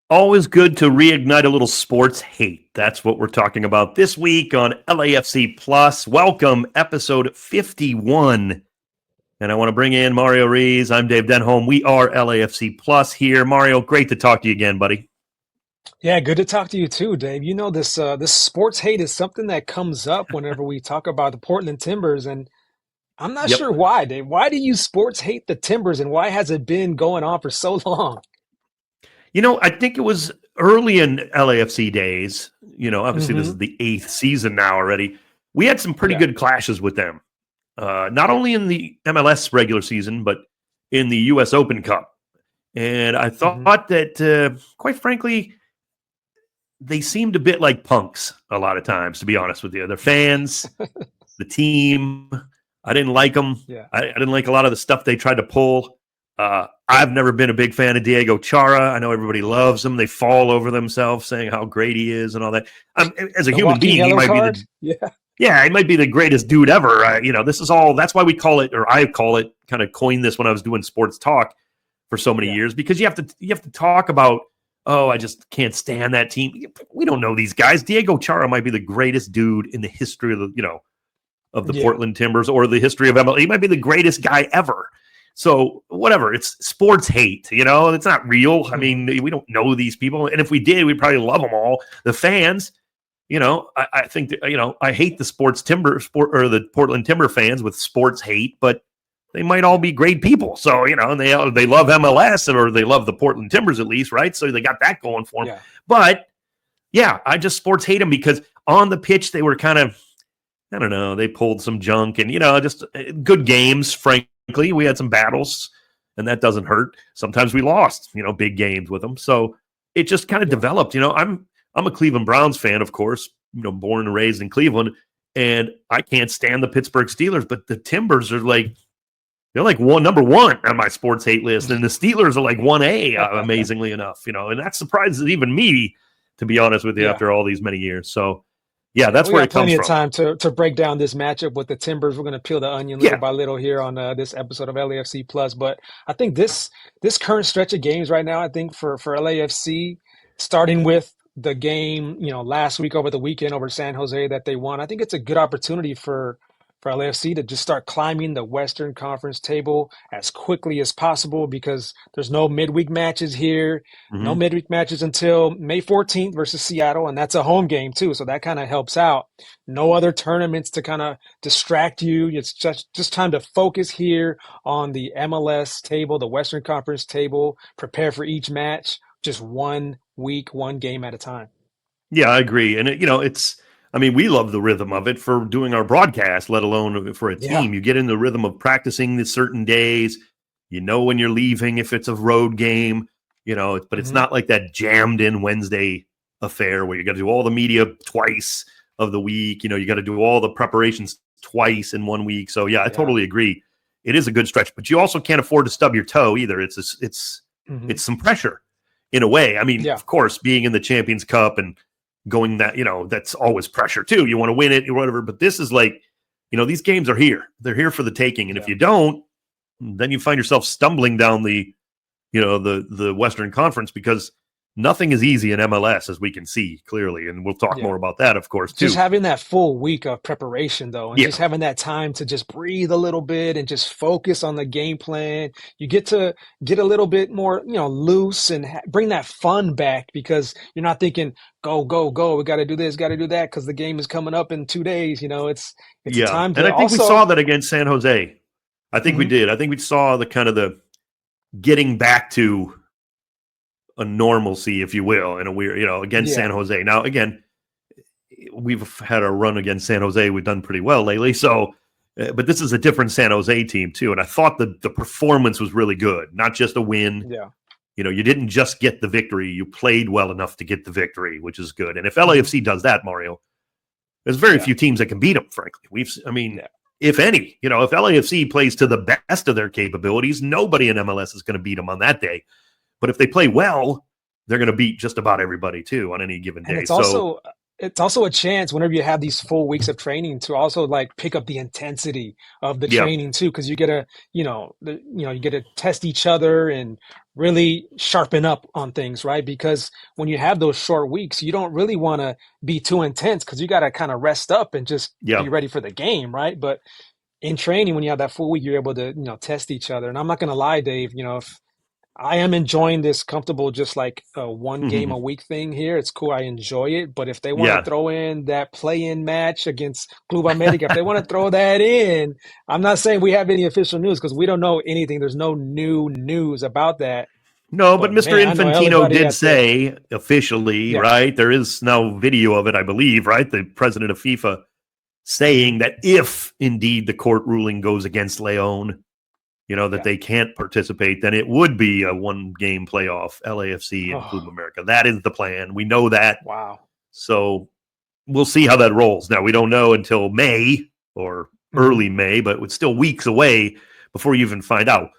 Always good to reignite a little sports hate. That's what we're talking about this week on LAFC Plus. Welcome, episode 51. And I want to bring in Mario Ruiz. I'm Dave Denholm. We are LAFC Plus here. Mario, great to talk to you again, buddy. Yeah, good to talk to you too, Dave. You know, this sports hate is something that comes up whenever we talk about the Portland Timbers, and I'm not Yep. sure why, Dave. Why do you sports hate the Timbers, and why has it been going on for so long? I think it was early in LAFC days. Obviously this Hmm. is the 8th season now already. We had some pretty Yeah. good clashes with them. Not only in the MLS regular season, but in the U.S. Open Cup. And I Hmm. thought that, quite frankly, they seemed a bit like punks a lot of times, to be honest with you. Their fans, the team, I didn't like them. Yeah. I didn't like a lot of the stuff they tried to pull. I've never been a big fan of Diego Chara. I know everybody loves him. They fall over themselves saying how great he is and all that. As a The human walking being, he yellow might be card? the Yeah. yeah, he might be the greatest dude ever. This is all. That's why we call it, or I call it, kind of coined this when I was doing sports talk for so many Yeah. years, because you have to talk about. Oh, I just can't stand that team. We don't know these guys. Diego Chara might be the greatest dude in the history of the Yeah. Portland Timbers or the history of MLB. He might be the greatest guy ever. So whatever, it's sports hate. It's not real. I Hmm. mean, we don't know these people, and if we did, we'd probably love them all. The fans. I think that, I hate the the Portland Timber fans with sports hate, but they might all be great people. So, and they love MLS or they love the Portland Timbers at least, right? So they got that going for them. Yeah. But yeah, I just sports hate them because on the pitch they were kind of, I don't know, they pulled some junk and just good games. Frankly, we had some battles, and that doesn't hurt. Sometimes we lost, big games with them. So it just kind of Yeah. developed. I'm a Cleveland Browns fan, of course, born and raised in Cleveland, and I can't stand the Pittsburgh Steelers, but the Timbers are they're like number one on my sports hate list, and the Steelers are like 1A, amazingly enough, and that surprises even me, to be honest with you, Yeah. after all these many years. So, yeah, that's We where got it comes plenty of from. time to break down this matchup with the Timbers. We're going to peel the onion little Yeah. by little here on this episode of LAFC Plus. But I think this current stretch of games right now, I think for LAFC, starting with the game, last week over the weekend over San Jose that they won, I think it's a good opportunity for LAFC to just start climbing the Western Conference table as quickly as possible because there's no midweek matches here. No Hmm. midweek matches until May 14th versus Seattle, and that's a home game too, so that kind of helps out. No other tournaments to kind of distract you. It's just time to focus here on the MLS table, the Western Conference table, prepare for each match, just 1 week, one game at a time. Yeah, I agree. And I mean, we love the rhythm of it for doing our broadcast, let alone for a Yeah. team. You get in the rhythm of practicing the certain days. You know when you're leaving if it's a road game, but it's Hmm. not like that jammed in Wednesday affair where you got to do all the media twice of the week. You got to do all the preparations twice in 1 week. So yeah, I Yeah. totally agree. It is a good stretch, but you also can't afford to stub your toe either. Hmm. It's some pressure in a way. I mean, Yeah. of course, being in the Champions Cup and going that, that's always pressure too. You want to win it or whatever. But this is like, these games are here. They're here for the taking. And if Yeah. you don't, then you find yourself stumbling down the Western Conference because nothing is easy in MLS, as we can see clearly. And we'll talk Yeah. more about that, of course, Just too. having that full week of preparation though, and just Yeah. having that time to just breathe a little bit and just focus on the game plan, you get to get a little bit more loose and bring that fun back because you're not thinking go go go, we got to do this, got to do that because the game is coming up in 2 days. It's a Yeah. time And to I think we saw also. that against San Jose. I think we Mhm. did. I think we saw the kind of the getting back to a normalcy, if you will, in a weird, against San Yeah. Jose. Now, again, we've had a run against San Jose. We've done pretty well lately. So, but this is a different San Jose team too. And I thought the performance was really good, not just a win. Yeah. You didn't just get the victory. You played well enough to get the victory, which is good. And if Mhm. LAFC does that, Mario, there's very Yeah. few teams that can beat them, frankly. I mean, Yeah. if any, if LAFC plays to the best of their capabilities, nobody in MLS is going to beat them on that day. But if they play well, they're going to beat just about everybody too on any given And day. it's So, also it's also a chance whenever you have these full weeks of training to also like pick up the intensity of the Yeah, training too, because you get to, you get to test each other and really sharpen up on things, right? Because when you have those short weeks, you don't really want to be too intense because you got to kind of rest up and just yeah. be ready for the game, right? But in training, when you have that full week, you're able to, test each other. And I'm not going to lie, Dave, if I am enjoying this comfortable, just like a one game a week thing here. It's cool. I enjoy it. But if they want to Yeah. throw in that play-in match against Club America, if they want to throw that in, I'm not saying we have any official news because we don't know anything. There's no new news about that. No, but But Mr. man, I know Infantino everybody did at the say officially, yeah. right? There is now video of it, I believe, right? The president of FIFA Hmm. saying that if indeed the court ruling goes against Leon, that Yeah. they can't participate, then it would be a one-game playoff, LAFC and Club Oh, America. That is the plan. We know that. wow. So we'll see how that rolls. Now, we don't know until May or Hmm. early May, but it's still weeks away before you even find out.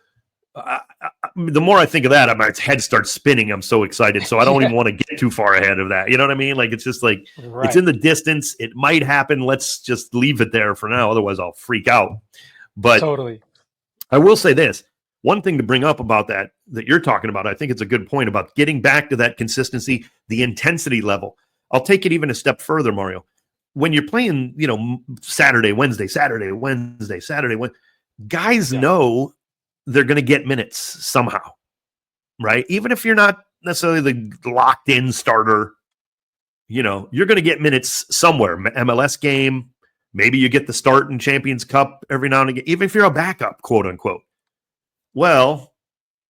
The more I think of that, my head starts spinning. I'm so excited. So I don't Yeah. even want to get too far ahead of that. You know what I mean? Like, it's just like, it's Right. in the distance. It might happen. Let's just leave it there for now. Otherwise, I'll freak out. But Totally. I will say this one thing to bring up about that you're talking about, I think it's a good point about getting back to that consistency, the intensity level. I'll take it even a step further, Mario. When you're playing, Saturday, Wednesday, Saturday, Wednesday, Saturday, guys Yeah. know they're going to get minutes somehow, right? Even if you're not necessarily the locked in starter, you're going to get minutes somewhere. MLS game, maybe you get the start in Champions Cup every now and again, even if you're a backup, quote unquote. Well,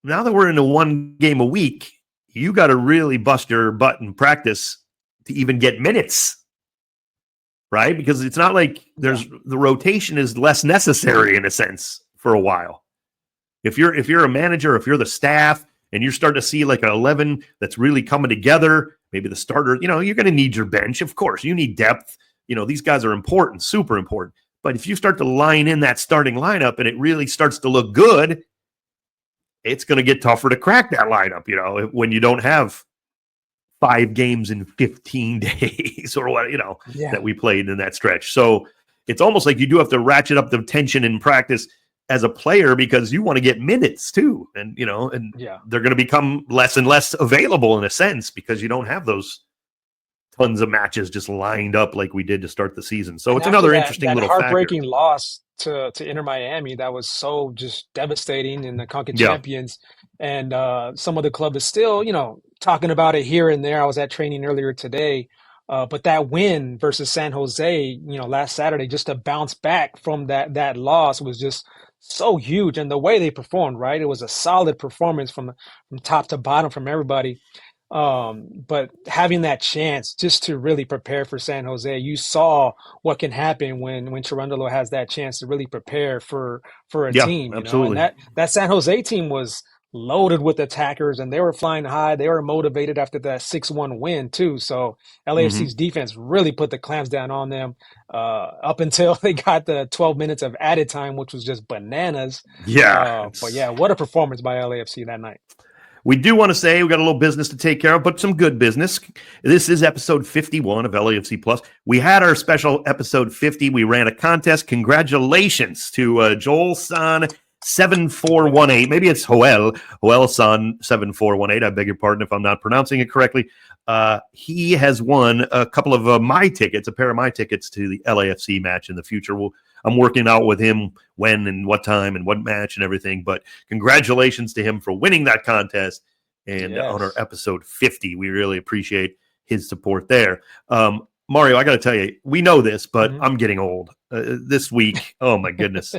now that we're into one game a week, you got to really bust your butt in practice to even get minutes, right? Because it's not like Yeah. the rotation is less necessary in a sense for a while. If you're a manager, if you're the staff, and you're starting to see like an 11 that's really coming together, maybe the starter, you're going to need your bench. Of course, you need depth. These guys are important, super important. But if you start to line in that starting lineup and it really starts to look good, it's going to get tougher to crack that lineup, when you don't have 5 games in 15 days or what, Yeah. that we played in that stretch. So it's almost like you do have to ratchet up the tension in practice as a player because you want to get minutes too. And, and Yeah. they're going to become less and less available in a sense because you don't have those tons of matches just lined up like we did to start the season. So And it's after another that interesting that little factor. heartbreaking loss to Inter Miami, that was so just devastating in the Conca Yeah. Champions. And some of the club is still, talking about it here and there. I was at training earlier today. But that win versus San Jose, last Saturday, just to bounce back from that loss was just so huge. And the way they performed, right? It was a solid performance from top to bottom from everybody. But having that chance just to really prepare for San Jose, you saw what can happen when Cherundolo has that chance to really prepare for a Yeah, team, and absolutely. that San Jose team was loaded with attackers and they were flying high. They were motivated after that 6-1 win too. So Mm-hmm. LAFC's defense really put the clamps down on them up until they got the 12 minutes of added time, which was just bananas. Yeah. But yeah, what a performance by LAFC that night. We do want to say we got a little business to take care of, but some good business. This is episode 51 of LAFC Plus. We had our special episode 50. We ran a contest. Congratulations to Joel San 7418. Maybe it's Joel San 7418. I beg your pardon if I'm not pronouncing it correctly. He has won a couple of a pair of my tickets to the LAFC match in the future. I'm working out with him when and what time and what match and everything. But congratulations to him for winning that contest. And on our Yes. episode 50, we really appreciate his support there. Mario, I got to tell you, we know this, but Mhm. I'm getting old this week. Oh, my goodness.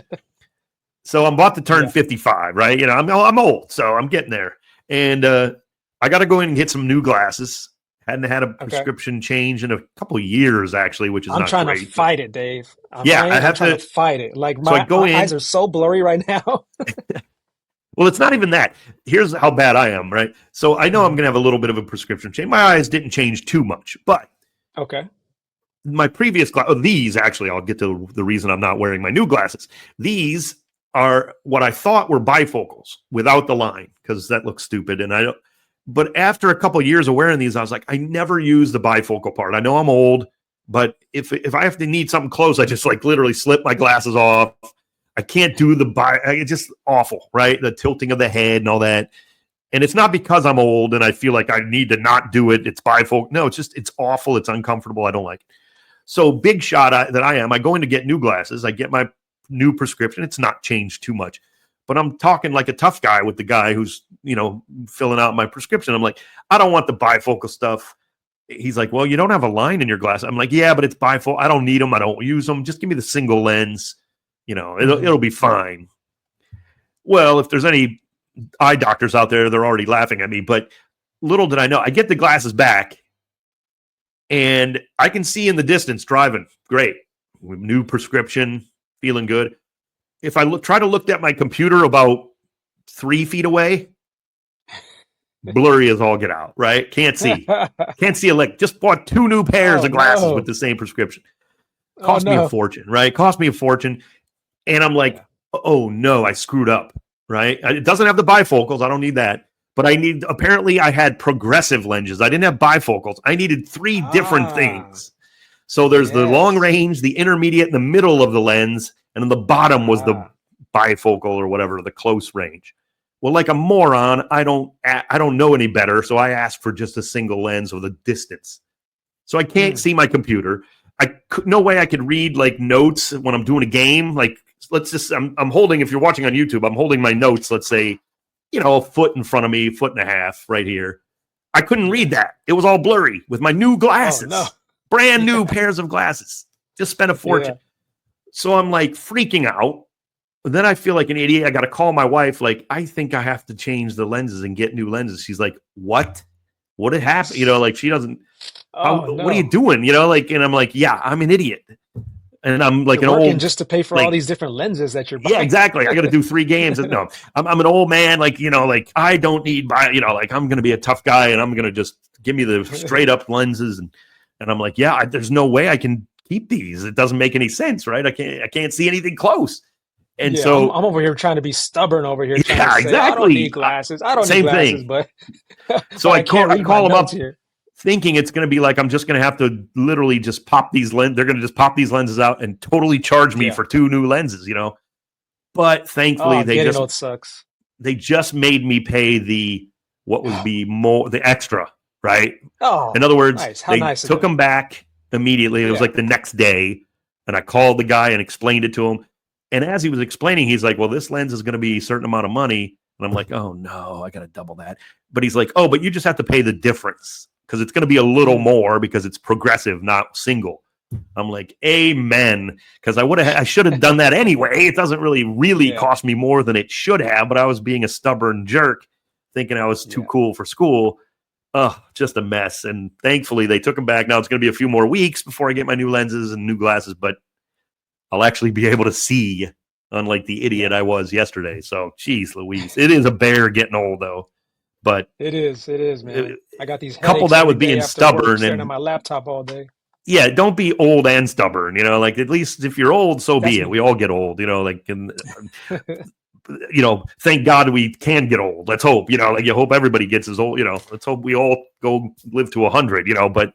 So I'm about to turn Yeah. 55, right? I'm old, so I'm getting there. And I got to go in and get some new glasses. Hadn't had a Okay. prescription change in a couple of years, actually, which is I'm not trying to great. But fight it, Dave. yeah, I I'm have trying to to. fight it. Like So I my go eyes in. are so blurry right now. Well, it's not even that. Here's how bad I am, right? So I know I'm Mhm. going to have a little bit of a prescription change. My eyes didn't change too much, but Okay. my previous these actually, I'll get to the reason I'm not wearing my new glasses. These are what I thought were bifocals without the line because that looks stupid, and I don't. But after a couple of years of wearing these, I was like, I never use the bifocal part. I know I'm old, but if I have to need something close, I just like literally slip my glasses off. I can't do it's just awful, right? The tilting of the head and all that. And it's not because I'm old and I feel like I need to not do it. It's bifocal. No, it's awful. It's uncomfortable. I don't like it. So big shot that I am, I go in to get new glasses. I get my new prescription. It's not changed too much, but I'm talking like a tough guy with the guy who's, filling out my prescription. I'm like, I don't want the bifocal stuff. He's like, well, you don't have a line in your glass. I'm like, yeah, but it's bifocal. I don't need them. I don't use them. Just give me the single lens. It'll be fine. Well, if there's any eye doctors out there, they're already laughing at me, but little did I know, I get the glasses back and I can see in the distance driving. Great. New prescription, feeling good. If I try to look at my computer about 3 feet away, blurry as all get out, right? Can't see a lick. Just bought 2 new pairs of glasses with the same prescription. Cost me a fortune, right? Cost me a fortune. And I'm like, oh no, I screwed up, right? It doesn't have the bifocals. I don't need that. But apparently I had progressive lenses. I didn't have bifocals. I needed 3 different things. So there's the long range, the intermediate, and the middle of the lens. And then the bottom was the bifocal or whatever, the close range. Well, like a moron, I don't know any better. So I asked for just a single lens with a distance. So I can't see my computer. No way I could read like notes when I'm doing a game. Like, I'm holding, if you're watching on YouTube, I'm holding my notes, let's say, a foot in front of me, 1.5 feet right here. I couldn't read that. It was all blurry with my new glasses. Oh, no. Brand new pairs of glasses. Just spent a fortune. Yeah. So I'm like freaking out. But then I feel like an idiot. I got to call my wife. Like, I think I have to change the lenses and get new lenses. She's like, what? What had happened? Like she doesn't, no. What are you doing? And I'm like, yeah, I'm an idiot. And I'm like You're an working old, just to pay for all these different lenses that you're buying. Yeah, exactly. I got to do 3 games. No, I'm an old man. Like, I don't need, like I'm going to be a tough guy and I'm going to just give me the straight up lenses. And I'm like, yeah, there's no way I can keep these. It doesn't make any sense, right? I can't see anything close. And so I'm over here trying to be stubborn over here. Yeah, to say, exactly. I don't need glasses. I don't need glasses, thing. But so I call them up here, thinking it's going to be like I'm just going to have to literally just pop these lenses. They're going to just pop these lenses out and totally charge me for 2 new lenses, But thankfully sucks. They just made me pay the extra, right? Oh, in other words, nice. They took them back immediately. It was like the next day, and I called the guy and explained it to him. And as he was explaining, he's like, well, this lens is going to be a certain amount of money. And I'm like, oh, no, I got to double that. But he's like, oh, but you just have to pay the difference because it's going to be a little more because it's progressive, not single. I'm like, amen. Because I should have done that anyway. It doesn't really cost me more than it should have. But I was being a stubborn jerk thinking I was too cool for school. Oh, just a mess. And thankfully, they took them back. Now it's going to be a few more weeks before I get my new lenses and new glasses. But I'll actually be able to see, unlike the idiot I was yesterday. So, geez, Louise. It is a bear getting old, though. But it is, man. I got these headaches. Couple that with being stubborn and on my laptop all day. Yeah, don't be old and stubborn. Like at least if you're old, so be it. We all get old. Thank God we can get old. Let's hope. You hope everybody gets as old. Let's hope we all go live to 100. But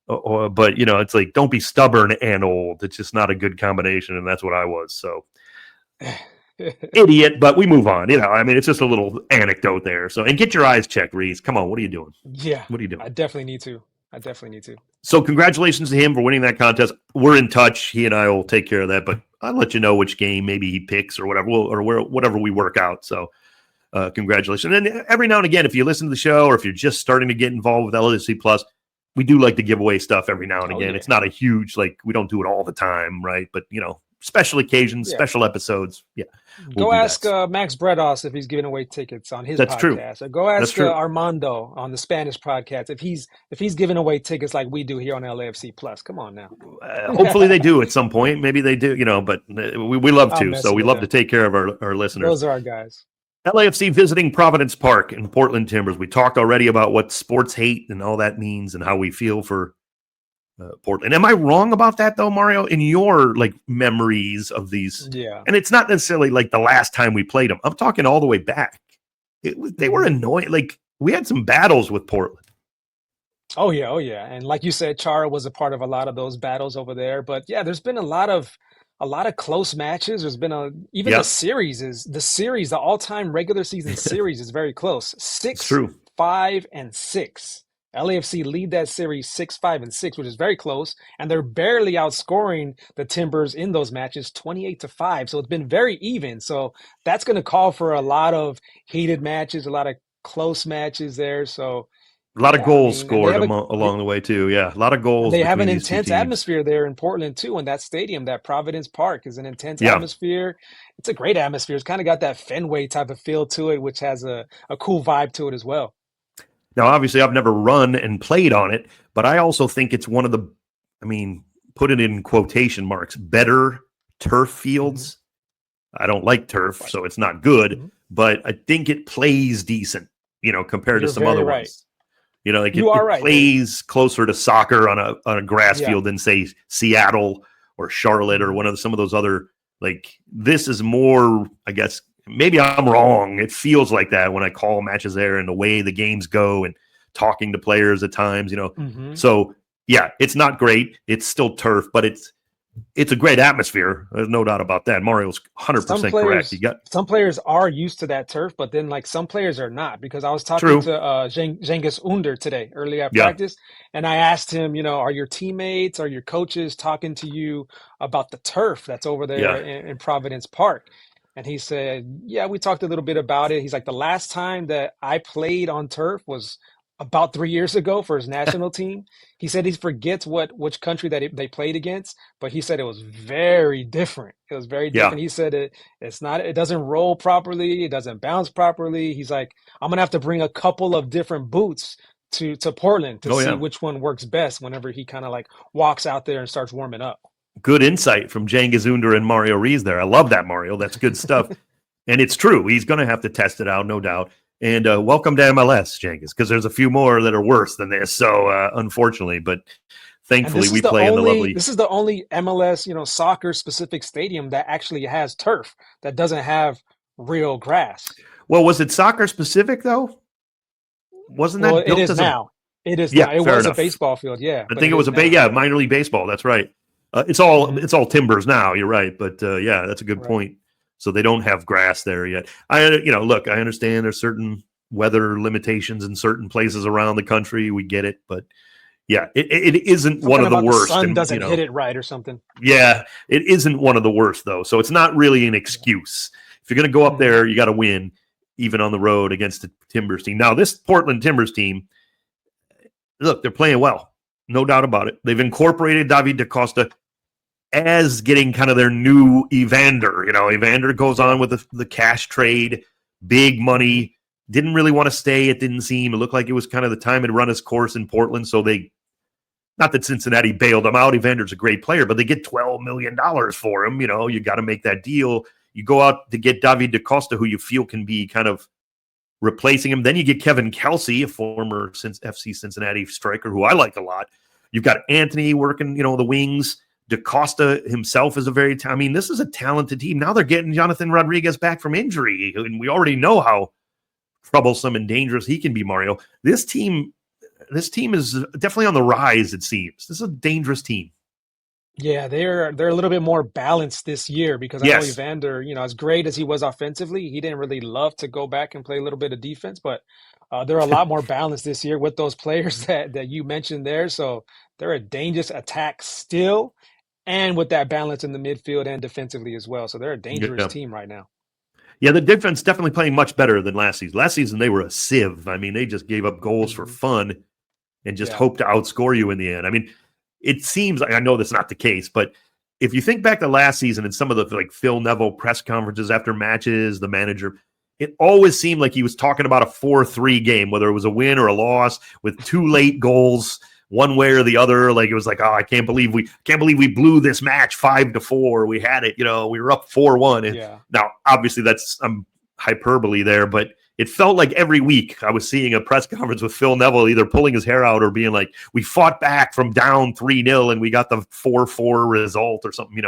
it's like don't be stubborn and old. It's just not a good combination, and that's what I was. So. Idiot, but we move on. It's just a little anecdote there. So, and get your eyes checked, Reese. Come on, what are you doing? Yeah, what are you doing? I definitely need to. So, congratulations to him for winning that contest. We're in touch. He and I will take care of that. But I'll let you know which game maybe he picks or whatever, whatever we work out. So, congratulations. And every now and again, if you listen to the show or if you're just starting to get involved with LAFC Plus, we do like to give away stuff every now and again. Yeah. It's not a huge we don't do it all the time, right? But special occasions, special episodes. Yeah. Go ask Max Bredos if he's giving away tickets on his podcast. True. Or go ask Armando on the Spanish podcast if he's giving away tickets like we do here on LAFC Plus. Come on now. Hopefully they do at some point. Maybe they do, but we love to. So we love to take care of our listeners. Those are our guys. LAFC visiting Providence Park in Portland Timbers. We talked already about what sports hate and all that means and how we feel for Portland. Am I wrong about that though, Mario? In your memories of these, and it's not necessarily the last time we played them. I'm talking all the way back. They were annoying. we had some battles with Portland. Oh yeah, oh yeah. And like you said, Chara was a part of a lot of those battles over there. But yeah, there's been a lot of close matches. There's been even Yep, the all-time regular season series is very close. it's Six, true. 5, and 6. LAFC lead that series 6, 5, and 6, which is very close, and they're barely outscoring the Timbers in those matches 28-5. So it's been very even. So that's going to call for a lot of heated matches, a lot of close matches there. So A lot of yeah, I goals mean, and scored along the way too. Yeah, a lot of goals they have between an these two intense teams. atmosphere there in Portland too. In that stadium, that Providence Park is an intense Yeah. atmosphere. It's a great atmosphere. It's kind of got that Fenway type of feel to it, which has a cool vibe to it as well. Now, obviously, I've never run and played on it, but I also think it's one of the, I mean, put it in quotation marks, better turf Hmm. fields. I don't like turf, Right. so it's not good, Hmm. but I think it plays decent, compared to You're some very other right. ones. Like You are it right. There. plays closer to soccer on a grass Yeah. field than say Seattle or Charlotte or Hmm. some of those other, like, this is more, I guess maybe I'm wrong. It feels like that when I call matches there and the way the games go and talking to players at times. Hmm. So yeah, it's not great. It's still turf, but it's a great atmosphere. There's no doubt about that. Mario's Some 100% correct. You players, got some players are used to that turf, but then like some players are not. Because I was talking true. to Cengiz Under today, early at Yeah. practice, and I asked him, are your teammates, are your coaches talking to you about the turf that's over there Yeah. in Providence Park? And he said, yeah, we talked a little bit about it. He's like, the last time that I played on turf was about 3 years ago for his national team. He said he forgets which country that they played against, but he said it was very different. It was very Yeah. different. He said it doesn't roll properly, it doesn't bounce properly. He's like, I'm gonna have to bring a couple of different boots to Portland to Oh see yeah. which one works best whenever he kind of like walks out there and starts warming up. Good insight from Cengiz Under and Mario Ruiz there. I love that, Mario. That's good stuff. And it's true. He's going to have to test it out, no doubt. And welcome to MLS, Cengiz, because there's a few more that are worse than this. So unfortunately, but And thankfully this is we the play in the only lovely. this is the only MLS, soccer specific stadium that actually has turf that doesn't have real grass. Well, was it soccer specific though? Wasn't Well, that it built is as a? now. It is now. Yeah, It fair was a enough. baseball field, yeah, I but think it it was is a now. minor league baseball. That's right. It's all Hmm. it's all timbers now. You're right, but yeah, that's a good Right. point. So they don't have grass there yet. Look, I understand there's certain weather limitations in certain places around the country. We get it, but yeah, it isn't one Something of the about the worst. sun And doesn't hit it right or something. yeah, it isn't one of the worst though. So it's not really an Yeah. excuse. If you're going to go up Hmm. there, you got to win, even on the road against the Timbers team. Now, this Portland Timbers team, look, they're playing well, no doubt about it. They've incorporated David DaCosta as getting kind of their new Evander. Evander goes Yeah. on with the cash trade, big Hmm. money. Didn't really want to stay. It didn't seem. It looked like it was kind of the time to run his course in Portland. So not that Cincinnati bailed him out. Evander's a great player, but they get $12 million for him. You got to make that deal. You go out to get David DaCosta, who you feel can be kind of replacing him. Then you get Kevin Kelsey, a former FC Cincinnati striker who I like a lot. You've got Anthony working, the wings. DaCosta himself is this is a talented team. Now they're getting Jonathan Rodriguez back from injury, and we already know how troublesome and dangerous he can be, Mario. This team is definitely on the rise, it seems. This is a dangerous team. Yeah, they're a little bit more balanced this year because I know Yes. Evander, as great as he was offensively, he didn't really love to go back and play a little bit of defense, but they're a lot more balanced this year with those players that you mentioned there. So they're a dangerous attack still, and with that balance in the midfield and defensively as well. So they're a dangerous Yeah. team right now. Yeah, the defense definitely playing much better than last season. Last season, they were a sieve. They just gave up goals for Hmm. fun and just Yeah. hoped to outscore you in the end. It seems like, I know that's not the case, but if you think back to last season and some of the like Phil Neville press conferences after matches, the manager, it always seemed like he was talking about a 4-3 game, whether it was a win or a loss with two late goals, one way or the other. Like it was like, oh, I can't believe we blew this match 5-4. We had it, we were up 4-1. And Yeah. now, obviously, that's hyperbole there, but it felt like every week I was seeing a press conference with Phil Neville either pulling his hair out or being like, we fought back from down 3-0 and we got the 4-4 result or something,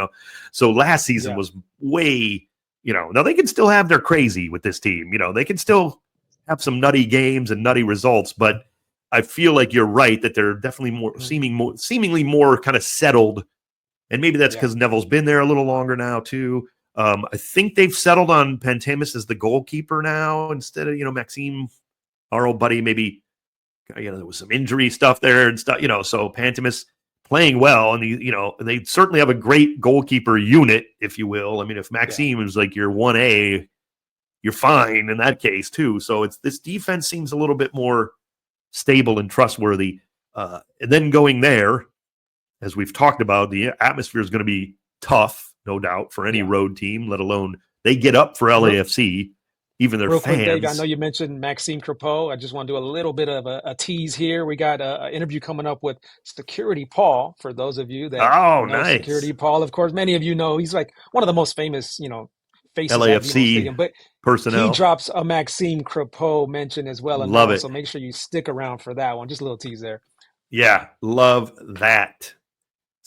So last season Yeah. was way, now they can still have their crazy with this team. They can still have some nutty games and nutty results, but I feel like you're right that they're definitely seemingly more kind of settled. And maybe that's because Neville's been there a little longer now too. I think they've settled on Pantemis as the goalkeeper now instead of, Maxime, our old buddy, maybe, there was some injury stuff there and stuff, so Pantemis playing well. And, they certainly have a great goalkeeper unit, if you will. I mean, if Maxime is like your 1A, you're fine in that case too. So this defense seems a little bit more stable and trustworthy. And then going there, as we've talked about, the atmosphere is going to be tough, no doubt, for any road team, let alone they get up for LAFC, even their Real fans. Quick, Dave, I know you mentioned Maxime Crepeau. I just want to do a little bit of a tease here. We got an interview coming up with Security Paul, for those of you that know nice. Security Paul. Of course, many of you know he's like one of the most famous, faces LAFC at BMO Stadium. But personnel. He drops a Maxime Crepeau mention as well. Love it. So make sure you stick around for that one. Just a little tease there. Yeah, love that.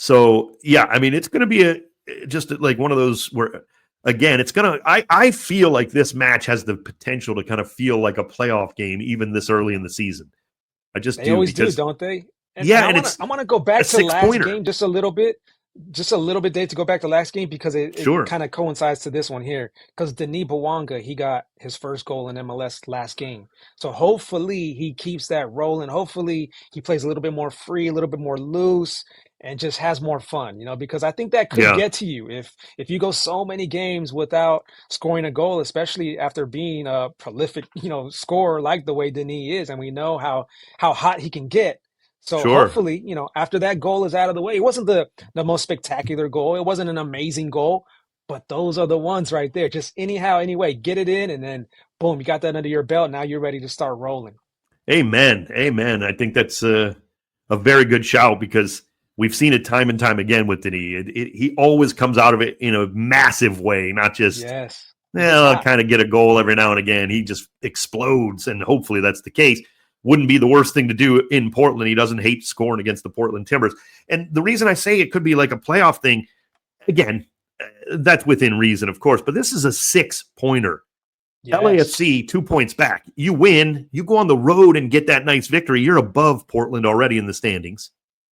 So, I mean, it's going to be just like one of those where, again, it's going to – I feel like this match has the potential to kind of feel like a playoff game even this early in the season. I just They always do, don't they? And I want to go back to last game just a little bit. Dave, to go back to last game because it kind of coincides to this one here. Because Denis Bouanga, he got his first goal in MLS last game. So hopefully he keeps that rolling. Hopefully he plays a little bit more free, a little bit more loose, and just has more fun, because I think that could get to you if you go so many games without scoring a goal, especially after being a prolific, scorer like the way Denis is, and we know how hot he can get. So hopefully, after that goal is out of the way, it wasn't the most spectacular goal. It wasn't an amazing goal, but those are the ones right there. Just anyway, get it in, and then boom, you got that under your belt. Now you're ready to start rolling. Amen. I think that's a very good shout because we've seen it time and time again with Denis. He always comes out of it in a massive way, not just kind of get a goal every now and again. He just explodes, and hopefully that's the case. Wouldn't be the worst thing to do in Portland. He doesn't hate scoring against the Portland Timbers. And the reason I say it could be like a playoff thing, again, that's within reason, of course, but this is a 6-pointer. Yes. LAFC, 2 points back. You win, you go on the road and get that nice victory. You're above Portland already in the standings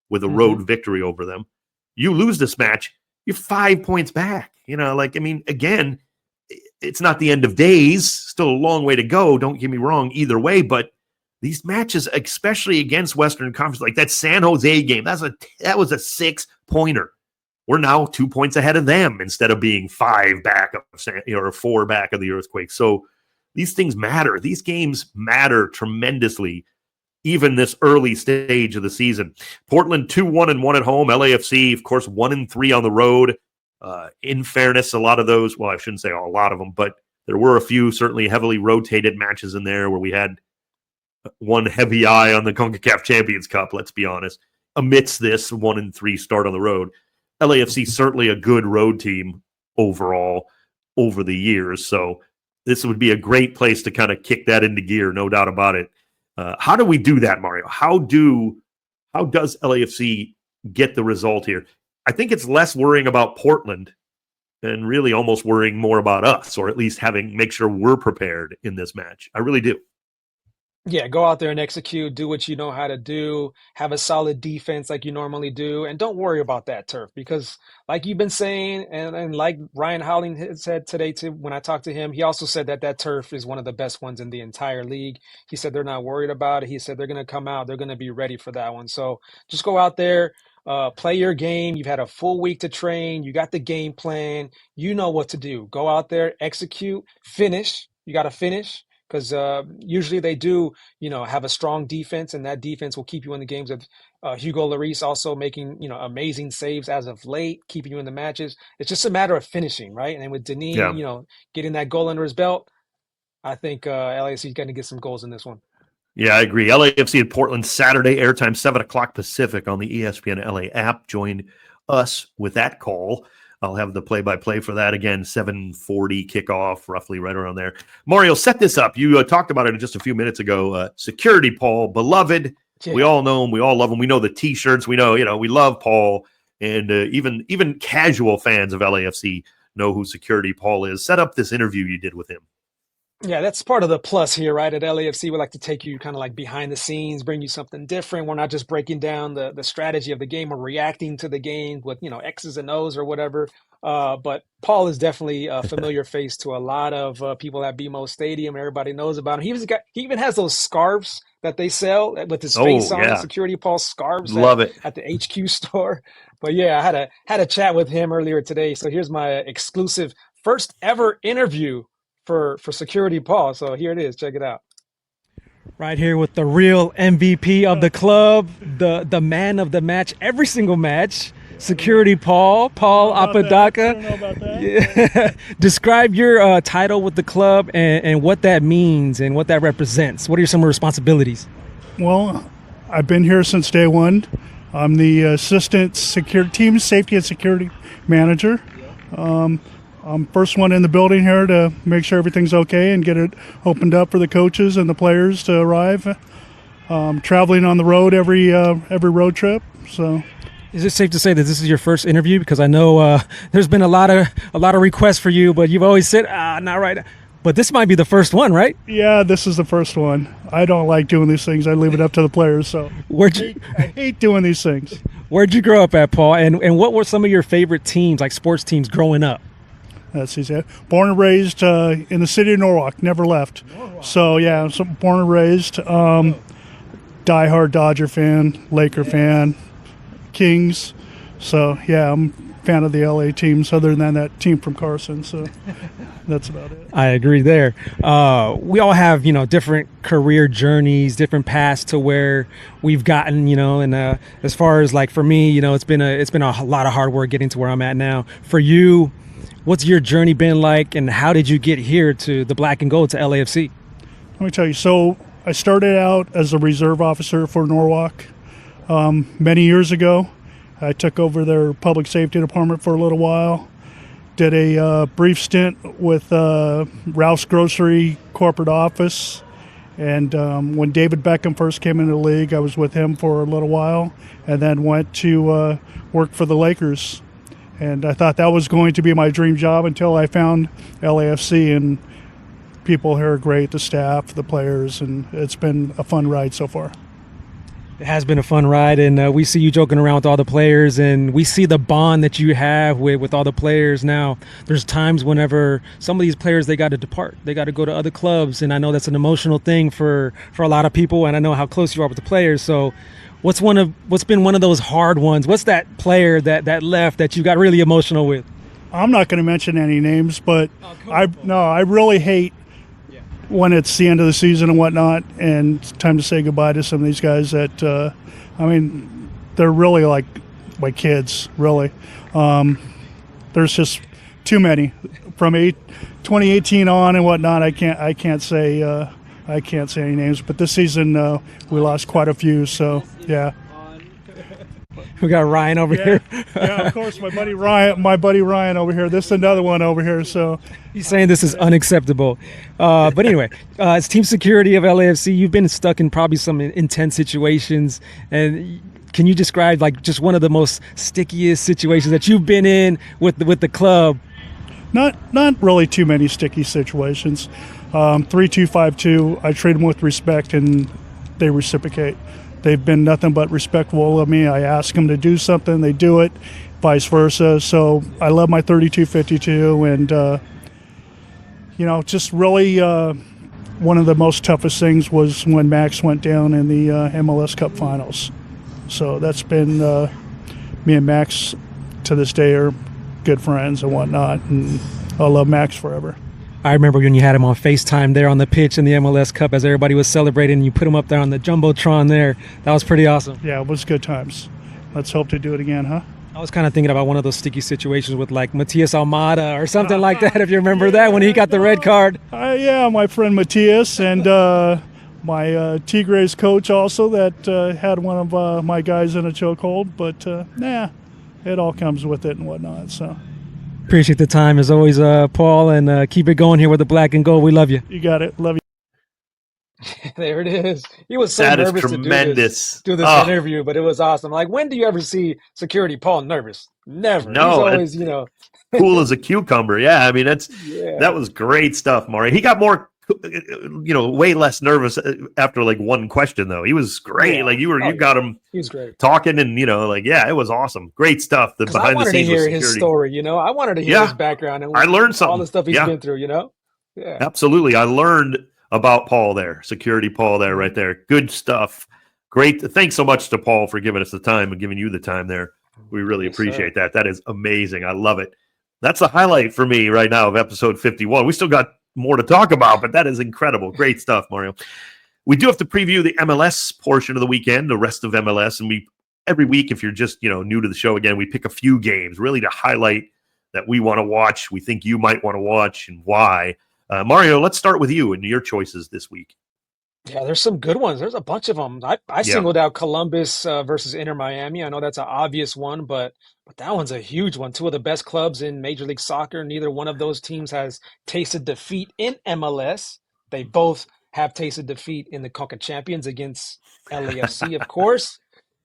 with a road victory over them. You lose this match, you're 5 points back. Again, it's not the end of days. Still a long way to go. Don't get me wrong either way, but these matches, especially against Western Conference, like that San Jose game, that was a 6-pointer. We're now 2 points ahead of them instead of being 5 back or 4 back of the Earthquake. So these things matter. These games matter tremendously, even this early stage of the season. Portland 2-1-1 at home. LAFC, of course, 1-3 on the road. In fairness, a lot of those, well, I shouldn't say a lot of them, but there were a few certainly heavily rotated matches in there where we had one heavy eye on the CONCACAF Champions Cup, let's be honest, amidst this 1-3 start on the road. LAFC certainly a good road team overall over the years, so this would be a great place to kind of kick that into gear, no doubt about it. How do we do that, Mario? How does LAFC get the result here? I think it's less worrying about Portland and really almost worrying more about us, or at least make sure we're prepared in this match. I really do. Yeah, go out there and execute, do what you know how to do, have a solid defense like you normally do, and don't worry about that turf because like you've been saying, and like Ryan Howling said today too, when I talked to him, he also said that turf is one of the best ones in the entire league. He said they're not worried about it. He said they're going to come out, they're going to be ready for that one. So just go out there, play your game. You've had a full week to train. You got the game plan. You know what to do. Go out there, execute, finish. You got to finish. Because usually they do, have a strong defense, and that defense will keep you in the games. Of Hugo Lloris also making, amazing saves as of late, keeping you in the matches. It's just a matter of finishing, right? And with Denis, getting that goal under his belt, I think LAFC is going to get some goals in this one. Yeah, I agree. LAFC at Portland Saturday, airtime 7:00 Pacific on the ESPN LA app. Join us with that call. I'll have the play-by-play for that again, 7:40 kickoff, roughly right around there. Mario, set this up. You talked about it just a few minutes ago. Security Paul, beloved. Yeah. We all know him. We all love him. We know the T-shirts. We know, we love Paul. And even casual fans of LAFC know who Security Paul is. Set up this interview you did with him. Yeah, that's part of the plus here, right? At LAFC, we like to take you kind of like behind the scenes, bring you something different. We're not just breaking down the strategy of the game or reacting to the game with, X's and O's or whatever. But Paul is definitely a familiar face to a lot of people at BMO Stadium. Everybody knows about him. He even has those scarves that they sell with his face Oh on it, yeah, Security Paul scarves love it. at the HQ store. But yeah, I had a chat with him earlier today. So here's my exclusive first ever interview for Security Paul. So here it is. Check it out. Right here with the real MVP of the club, the man of the match, every single match. Security Paul Apodaca. Yeah. Describe your title with the club and what that means and what that represents. What are some responsibilities? Well, I've been here since day one. I'm the assistant team safety and security manager. I'm first one in the building here to make sure everything's okay and get it opened up for the coaches and the players to arrive. Traveling on the road every road trip. So, is it safe to say that this is your first interview? Because I know there's been a lot of requests for you, but you've always said not right. But this might be the first one, right? Yeah, this is the first one. I don't like doing these things. I leave it up to the players. So I hate doing these things. Where'd you grow up at, Paul? And what were some of your favorite teams, like sports teams, growing up? That's easy. Born and raised in the city of Norwalk, never left. So yeah, born and raised. Diehard Dodger fan, Laker fan, Kings. So yeah, I'm a fan of the LA teams other than that team from Carson. So that's about it. I agree there. We all have, different career journeys, different paths to where we've gotten, and as far as like for me, it's been a lot of hard work getting to where I'm at now. For you, what's your journey been like, and how did you get here to the Black and Gold, to LAFC? Let me tell you. So I started out as a reserve officer for Norwalk many years ago. I took over their public safety department for a little while. Did a brief stint with Ralph's Grocery corporate office. And when David Beckham first came into the league, I was with him for a little while, and then went to work for the Lakers. And I thought that was going to be my dream job until I found LAFC, and people here are great, the staff, the players, and it's been a fun ride so far. It has been a fun ride, and we see you joking around with all the players, and we see the bond that you have with all the players. Now, there's times whenever some of these players, they got to depart. They got to go to other clubs, and I know that's an emotional thing for a lot of people, and I know how close you are with the players. So what's been one of those hard ones? What's that player that left that you got really emotional with? I'm not going to mention any names, but I really hate when it's the end of the season and whatnot, and it's time to say goodbye to some of these guys that, they're really like my kids, really. There's just too many from 2018 on and whatnot. I can't say any names, but this season we lost quite a few. So yeah. We got Ryan over here. Yeah, of course, my buddy Ryan over here. This is another one over here. So he's saying this is unacceptable. But anyway, as team security of LAFC, you've been stuck in probably some intense situations. And can you describe like just one of the most stickiest situations that you've been in with the club? Not really too many sticky situations. 3252, I treat them with respect, and they reciprocate. They've been nothing but respectful of me. I ask them to do something, they do it, vice versa. So I love my 3252, and just really one of the most toughest things was when Max went down in the MLS Cup Finals. So that's been me and Max to this day are good friends and whatnot, and I'll love Max forever. I remember when you had him on FaceTime there on the pitch in the MLS Cup as everybody was celebrating, and you put him up there on the Jumbotron there. That was pretty awesome. Yeah, it was good times. Let's hope to do it again, huh? I was kind of thinking about one of those sticky situations with like Matias Almada or something like that, if you remember that, when he got the red card. Yeah, my friend Matias, and my Tigres coach also that had one of my guys in a chokehold. But, it all comes with it and whatnot, so. Appreciate the time as always, Paul, and keep it going here with the Black and Gold. We love you. You got it. Love you. There it is. He was so That is nervous tremendous. to do this interview, but it was awesome. Like, when do you ever see Security Paul nervous? Never. No, he's always, cool as a cucumber. Yeah, I mean that was great stuff, Mario. He got more way less nervous after like one question though. He was great. Yeah. Like you got him He was great. talking, and it was awesome. Great stuff. The Because I behind the wanted to scenes with hear his security. story, I wanted to hear his background and I learned all something. the stuff he's been through, Yeah, absolutely. I learned about Paul there, security Paul there, right there. Good stuff. Great. Thanks so much to Paul for giving us the time and giving you the time there. We really appreciate that. That is amazing. I love it. That's the highlight for me right now of episode 51. We still got more to talk about, but that is incredible. Great stuff, Mario. We do have to preview the MLS portion of the weekend, the rest of MLS, and every week, if you're just new to the show again, we pick a few games really to highlight that we want to watch, we think you might want to watch, and why. Mario, let's start with you and your choices this week. Yeah, there's some good ones. There's a bunch of them. I singled out Columbus versus Inter Miami. I know that's an obvious one, but that one's a huge one. Two of the best clubs in Major League Soccer. Neither one of those teams has tasted defeat in MLS. They both have tasted defeat in the Conca Champions against LAFC, of course.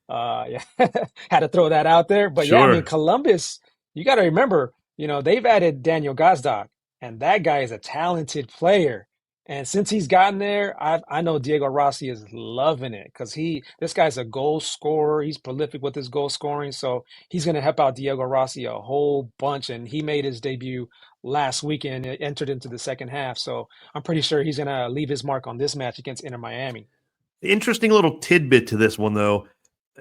Yeah, had to throw that out there. But yeah, I mean, Columbus, you got to remember, they've added Daniel Gazdag, and that guy is a talented player. And since he's gotten there, I know Diego Rossi is loving it because this guy's a goal scorer. He's prolific with his goal scoring. So he's going to help out Diego Rossi a whole bunch. And he made his debut last weekend, entered into the second half. So I'm pretty sure he's going to leave his mark on this match against Inter Miami. Interesting little tidbit to this one, though.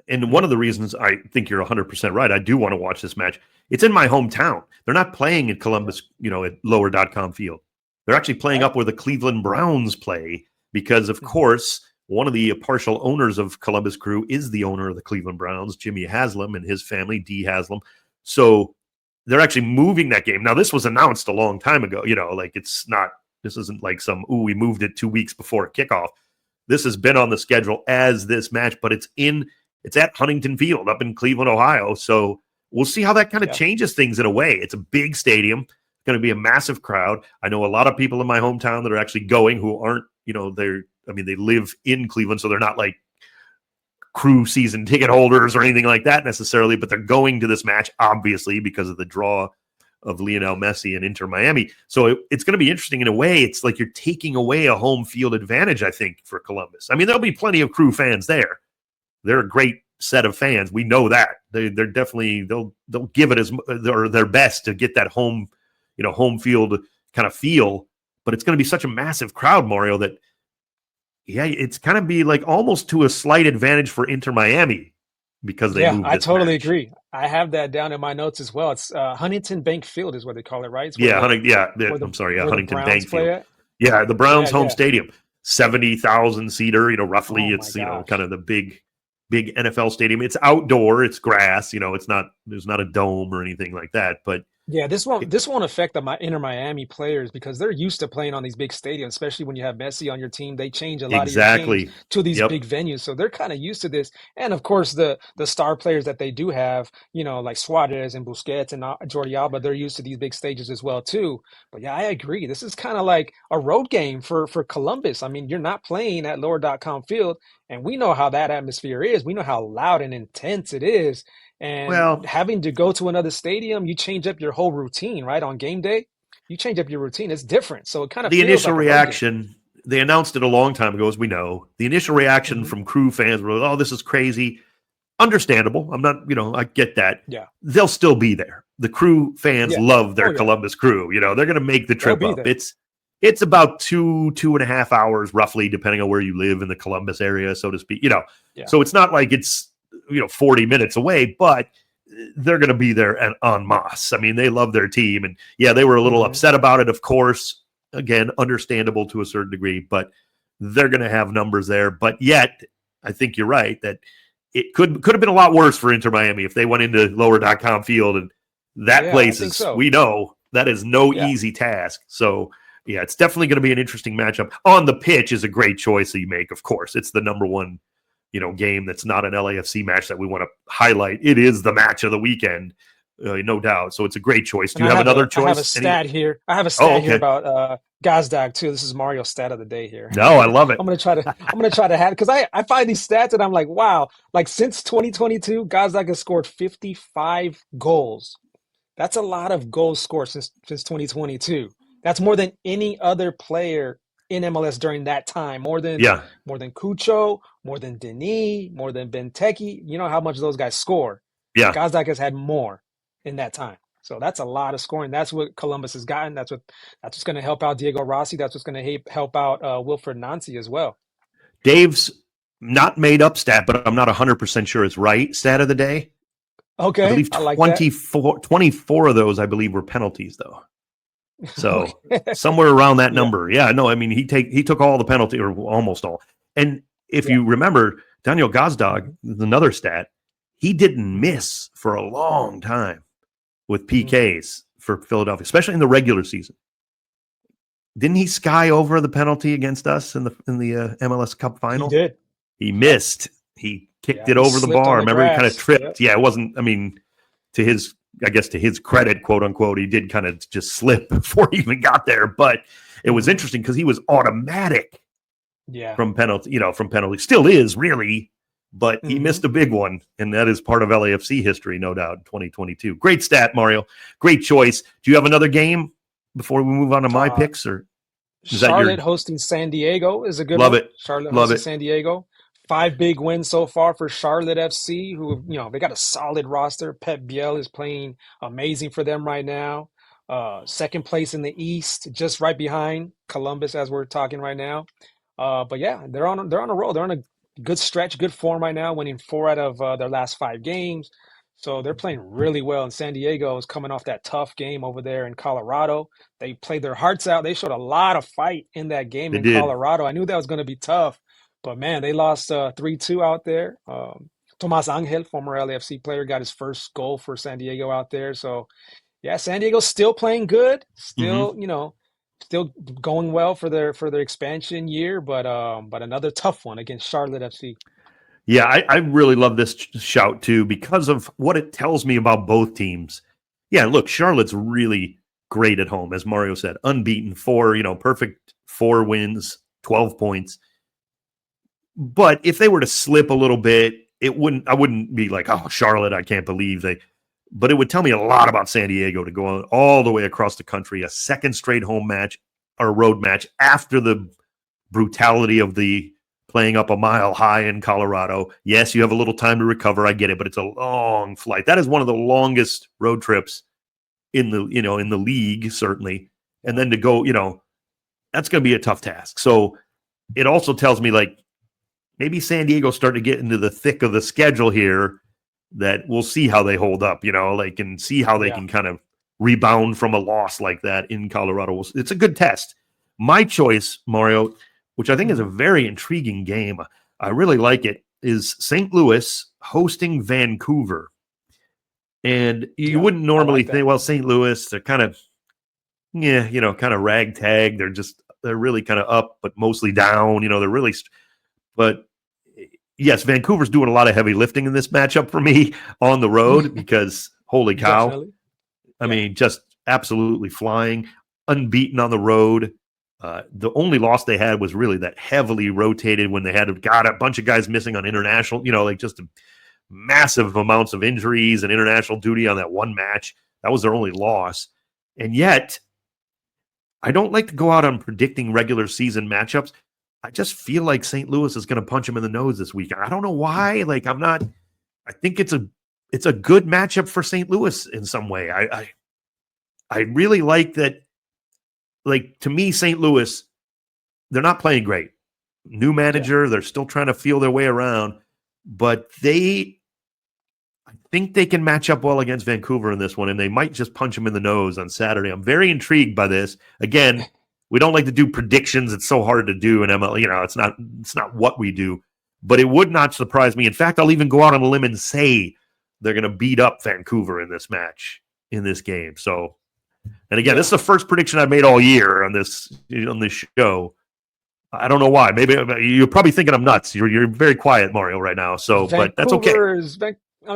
And one of the reasons I think you're 100% right, I do want to watch this match. It's in my hometown. They're not playing at Columbus, at lower.com field. They're actually playing up where the Cleveland Browns play because, of course, one of the partial owners of Columbus Crew is the owner of the Cleveland Browns, Jimmy Haslam, and his family, D. Haslam. So they're actually moving that game. Now, this was announced a long time ago. This isn't like we moved it 2 weeks before kickoff. This has been on the schedule as this match, but it's at Huntington Field up in Cleveland, Ohio. So we'll see how that kind of changes things in a way. It's a big stadium. It's going to be a massive crowd. I know a lot of people in my hometown that are actually going who aren't, they live in Cleveland, so they're not like Crew season ticket holders or anything like that necessarily, but they're going to this match, obviously, because of the draw of Lionel Messi and Inter Miami. So it's going to be interesting in a way. It's like you're taking away a home field advantage, I think, for Columbus. I mean, there'll be plenty of Crew fans there. They're a great set of fans. We know that. They're definitely, they'll give it their best to get that home field kind of feel, but it's going to be such a massive crowd, Mario, that it's kind of be like almost to a slight advantage for Inter Miami because they moved this I totally match. agree. I have that down in my notes as well. It's Huntington Bank Field is what they call it, right? Huntington Bank Field. Yeah, the Browns home stadium, 70,000 seater, roughly. It's kind of the big NFL stadium. It's outdoor, it's grass, there's not a dome or anything like that, but yeah, this won't affect the Inter Miami players because they're used to playing on these big stadiums, especially when you have Messi on your team. They change a lot of your games to these big venues, so they're kind of used to this. And of course, the star players that they do have, like Suarez and Busquets and Jordi Alba, they're used to these big stages as well too. But yeah, I agree. This is kind of like a road game for Columbus. I mean, you're not playing at lower.com field, and we know how that atmosphere is. We know how loud and intense it is. And having to go to another stadium, you change up your whole routine, right? On game day, you change up your routine. It's different. So it kind of the initial reaction, they announced it a long time ago, as we know. The initial reaction from Crew fans were, "Oh, this is crazy." Understandable. I'm not, I get that. Yeah. They'll still be there. The Crew fans love their Columbus Crew. They're going to make the trip up. There. It's about 2.5 hours roughly, depending on where you live in the Columbus area, so to speak. So it's not like it's 40 minutes away, but they're going to be there en masse. I mean, they love their team, and they were a little upset about it, of course. Again, understandable to a certain degree, but they're going to have numbers there. But yet, I think you're right that it could have been a lot worse for Inter Miami if they went into lower.com field, and that place is, we know, that is no easy task. So, it's definitely going to be an interesting matchup. On the pitch is a great choice that you make, of course. It's the number one game that's not an LAFC match that we want to highlight. It is the match of the weekend, no doubt. So it's a great choice. Do you have another choice? I have a stat here. I have a stat here about Gazdag too. This is Mario's stat of the day here. No, I love it. I'm gonna try to have, because I find these stats and I'm like, wow. Like since 2022, Gazdag has scored 55 goals. That's a lot of goals scored since 2022. That's more than any other player in MLS during that time, more than Yeah. Cucho, more than Denis, more than Benteke. You know how much those guys score. Yeah. Gazdag has had more in that time. So that's a lot of scoring. That's what Columbus has gotten. That's what's going to help out Diego Rossi. That's what's going to help out Wilfred Nancy as well. Dave's not made up stat, but I'm not 100% sure it's right. Stat of the day. Okay, I believe I like that. 24 of those, I believe, were penalties, though. So somewhere around that number. Yeah, no, I mean, he took all the penalty, or almost all. And if you remember, Daniel Gazdag, another stat, he didn't miss for a long time with PKs for Philadelphia, especially in the regular season. Didn't he sky over the penalty against us in the MLS Cup final? He did. He missed. He kicked it over the bar. Remember, he kind of tripped. Yep. Yeah, it wasn't. I mean, to his credit, quote unquote, he did kind of just slip before he even got there. But it was interesting because he was automatic. Yeah. From penalty, still is really, but he missed a big one, and that is part of LAFC history, no doubt. In 2022, great stat, Mario. Great choice. Do you have another game before we move on to my picks, or Charlotte hosting San Diego is a good one? Love it. Charlotte hosting San Diego. 5 big wins so far for Charlotte FC, who, they got a solid roster. Pep Biel is playing amazing for them right now. Second place in the East, just right behind Columbus as we're talking right now. But yeah, they're on a roll. They're on a good stretch, good form right now, winning 4 out of their last 5 games. So they're playing really well. And San Diego is coming off that tough game over there in Colorado. They played their hearts out. They showed a lot of fight in that game in Colorado. I knew that was going to be tough. But, man, they lost 3-2 out there. Tomas Angel, former LAFC player, got his first goal for San Diego out there. So, yeah, San Diego's still playing good. Still, still going well for their expansion year. But another tough one against Charlotte FC. Yeah, I really love this shout, too, because of what it tells me about both teams. Yeah, look, Charlotte's really great at home, as Mario said. Unbeaten, perfect 4 wins, 12 points. But if they were to slip a little bit, I wouldn't be like, oh, Charlotte, I can't believe they. But it would tell me a lot about San Diego to go all the way across the country, a second straight home match or road match after the brutality of the playing up a mile high in Colorado. Yes, you have a little time to recover. I get it, but it's a long flight. That is one of the longest road trips in the league, certainly. And then to go, that's going to be a tough task. So it also tells me, like, maybe San Diego's starting to get into the thick of the schedule here, that we'll see how they hold up, and see how they can kind of rebound from a loss like that in Colorado. It's a good test. My choice, Mario, which I think is a very intriguing game, I really like it, is St. Louis hosting Vancouver. And you wouldn't normally think, well, St. Louis, they're kind of, kind of ragtag. They're really kind of up, but mostly down. They're really, but yes, Vancouver's doing a lot of heavy lifting in this matchup for me on the road because holy cow. Definitely. I mean, just absolutely flying, unbeaten on the road. The only loss they had was really that heavily rotated when they had a bunch of guys missing on international, just massive amounts of injuries and international duty on that one match. That was their only loss. And yet, I don't like to go out on predicting regular season matchups. I just feel like St. Louis is going to punch him in the nose this weekend. I don't know why. Like, I think it's a good matchup for St. Louis in some way. I really like that. Like, to me, St. Louis, they're not playing great. New manager, they're still trying to feel their way around, but I think they can match up well against Vancouver in this one, and they might just punch him in the nose on Saturday. I'm very intrigued by this. Again, we don't like to do predictions. It's so hard to do in ML. It's not what we do, but it would not surprise me. In fact, I'll even go out on a limb and say they're going to beat up Vancouver in this match, in this game. So, and again, this is the first prediction I've made all year on this show. I don't know why. Maybe you're probably thinking I'm nuts. You're very quiet, Mario, right now. So, but that's okay.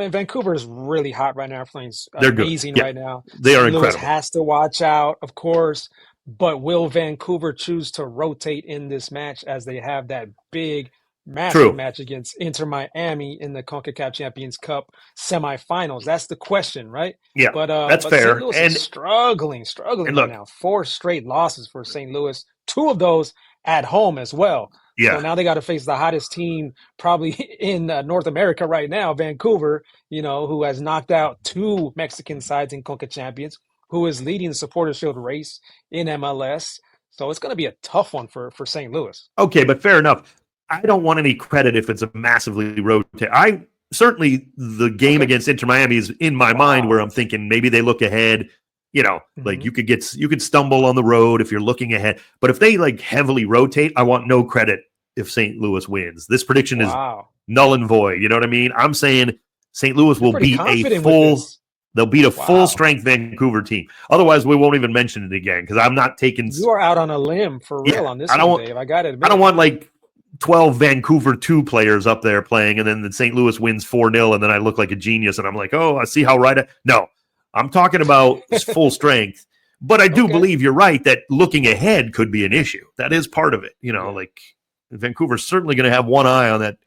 Vancouver is really hot right now. Playing They're amazing right now. They are Louis incredible. Has to watch out, of course. But will Vancouver choose to rotate in this match as they have that big, massive match against Inter Miami in the CONCACAF Champions Cup semifinals? That's the question, right? Yeah, that's fair. St. Louis is struggling right now. 4 straight losses for St. Louis. 2 of those at home as well. So Yeah. now they got to face the hottest team probably in North America right now, Vancouver, who has knocked out two Mexican sides in Conca Champions, who is leading the Supporters Shield race in MLS. So it's going to be a tough one for St. Louis. Okay, but fair enough. I don't want any credit if it's a massively rotate. Certainly the game against Inter Miami is in my mind where I'm thinking maybe they look ahead. Like you could stumble on the road if you're looking ahead. But if they like heavily rotate, I want no credit if St. Louis wins. This prediction is null and void. You know what I mean? I'm saying St. Louis will beat they'll beat a full strength Vancouver team. Otherwise, we won't even mention it again because I'm not taking. You are out on a limb for real on this one, Dave. I got it. I don't want like 12 Vancouver 2 players up there playing, and then the St. Louis wins 4-0, and then I look like a genius, and I'm like, oh, I see how right. No, I'm talking about full strength. But I do believe you're right that looking ahead could be an issue. That is part of it. Like Vancouver's certainly going to have one eye on that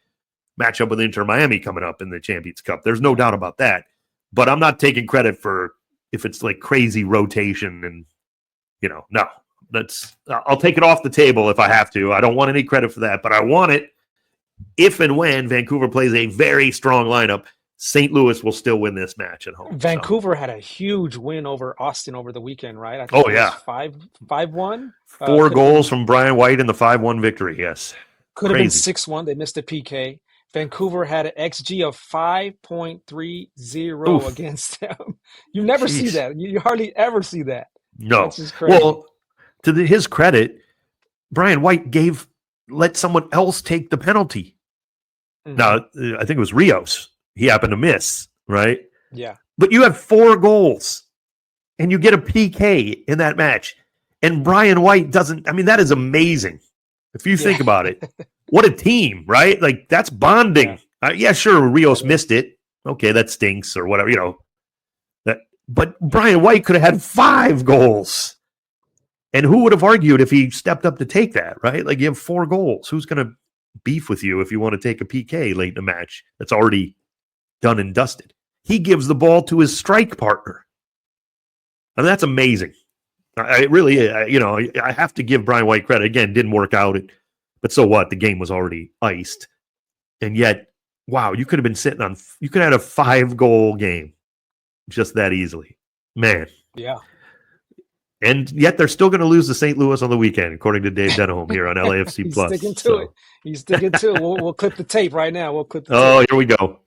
matchup with Inter Miami coming up in the Champions Cup. There's no doubt about that. But I'm not taking credit for if it's like crazy rotation and, no. I'll take it off the table if I have to. I don't want any credit for that, but I want it if and when Vancouver plays a very strong lineup. St. Louis will still win this match at home. Vancouver had a huge win over Austin over the weekend, right? I think it was 5-1. 4 goals from Brian White in the 5-1 victory, yes. Could have been 6-1. They missed a PK. Vancouver had an XG of 5.30 against them. You never see that. You hardly ever see that. No. That's just crazy. Well, to his credit, Brian White let someone else take the penalty. Now, I think it was Rios. He happened to miss, right? Yeah. But you have 4 goals, and you get a PK in that match. And Brian White doesn't – I mean, that is amazing if you think about it. What a team, right? Like, that's bonding. Sure, Rios missed it. Okay, that stinks or whatever, But Brian White could have had 5 goals. And who would have argued if he stepped up to take that, right? Like, you have 4 goals. Who's going to beef with you if you want to take a PK late in a match that's already done and dusted? He gives the ball to his strike partner. And that's amazing. I really, I have to give Brian White credit. Again, didn't work out. But so what? The game was already iced. And yet, wow, you could have been you could have had a 5-goal game just that easily. Man. Yeah. And yet they're still going to lose to St. Louis on the weekend, according to Dave Denholm here on LAFC He's Plus. Sticking to it. He's sticking to it. We'll clip the tape right now. We'll clip the tape. Oh, here we go.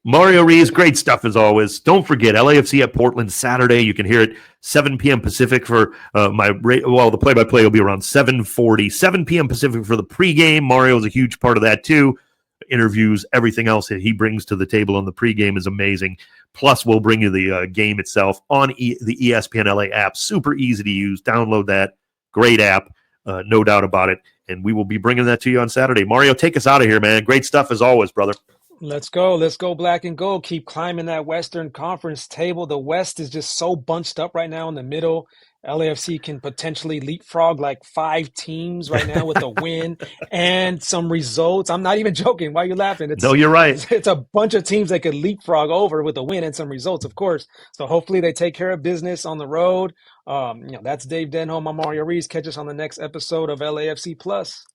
Mario Ruiz, great stuff as always. Don't forget, LAFC at Portland Saturday. You can hear it 7 p.m. Pacific for the play-by-play will be around 7:40. 7 p.m. Pacific for the pregame. Mario is a huge part of that too. Interviews, everything else that he brings to the table on the pregame is amazing. Plus, we'll bring you the game itself on the ESPN LA app. Super easy to use. Download that. Great app. No doubt about it. And we will be bringing that to you on Saturday. Mario, take us out of here, man. Great stuff as always, brother. Let's go. Let's go black and gold. Keep climbing that Western Conference table. The West is just so bunched up right now in the middle. LAFC can potentially leapfrog like 5 teams right now with a win and some results. I'm not even joking. Why are you laughing? No, you're right. It's a bunch of teams that could leapfrog over with a win and some results, of course. So hopefully they take care of business on the road. That's Dave Denholm. I'm Mario Ruiz. Catch us on the next episode of LAFC Plus.